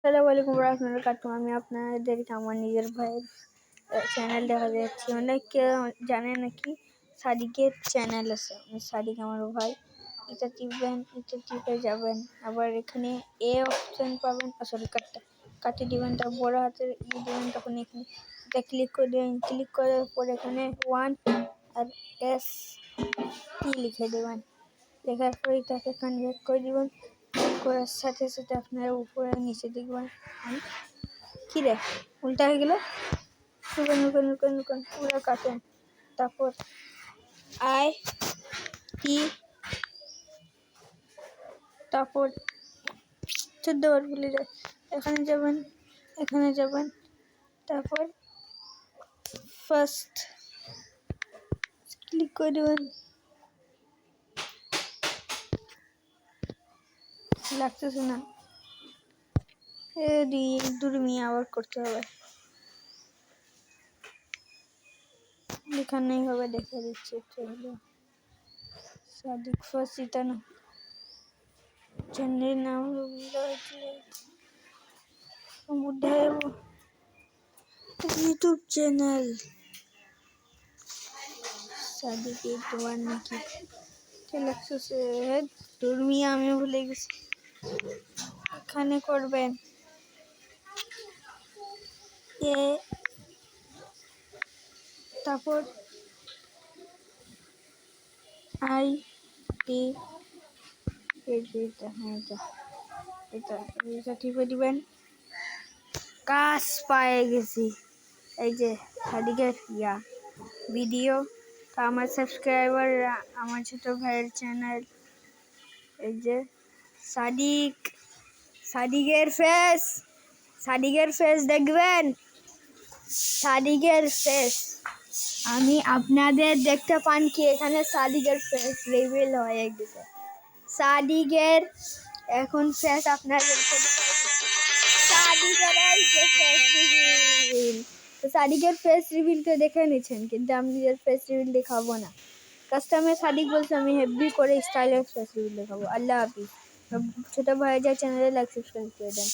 আসসালামু আলাইকুম রাহমাতুল্লাহি কাটুম। আমি আপনাদেরকে আমার নিজের ভাইয়ের চ্যানেল দেখা যাচ্ছি। অনেকে জানে নাকি সাদিকের চ্যানেল আছে। সাদিক আমার ভাই। এটা টিপবেন, এটা টিপে যাবেন। আবার এখানে এ অপশন পাবেন, আসলে কাটে দিবেন, তার বড় হাতের দিবেন, তখন এখানে এটা ক্লিক করে দেবেন। ক্লিক করার পর এখানে 1 আর S টি লিখে দেবেন। লেখার পর এটাকে কনভার্ট করে দিবেন। করার সাথে সাথে আপনারা উপরে নিচে দেখবেন কি রে উল্টা হয়ে গেল। লুকান পুরো কাটেন। তারপর IT, তারপর 14 বার বলে যায়। এখানে যাবেন, তারপর ফার্স্ট ক্লিক করে দেবেন। লাগতেছে না, দূরমি আবার করতে হবে। লেখা নেই হবে, দেখা দিচ্ছে। চলো সাদিক ফার্সিতানো চ্যানেলের নাম ইউটিউব চ্যানেল সাদিক তোমার নাকি লাগছে। দূরমি আমি ভুলে গেছি। এখানে করবেন এ, তারপর IT, এটা টিপে দিবেন। কাজ পেয়ে গেছি। এই যে সাদিকের ভিডিও, আমার সাবস্ক্রাইবার, আমার ছোট ভাইয়ের চ্যানেল। এই যে সাদিকের ফেস দেখবেন। সাদিকের ফেস আমি আপনাদের দেখতে পান কি এখানে সাদিকের ফেস রিভিল হয়ে গেছে। সাদিকের এখন ফেস আপনাদের সাদিকের ফেস রিভিল তো দেখে নিচ্ছেন, কিন্তু আমি নিজের ফেস রিভিল দেখাবো না। কাস্টমার সাদিক বলছে আমি হেভি করে স্টাইলের ফেস রিভিল দেখাবো। আল্লাহ হাফিজ। ছোট ভাই যা চ্যানেলে লাইক সাবস্ক্রাইব করে দেন।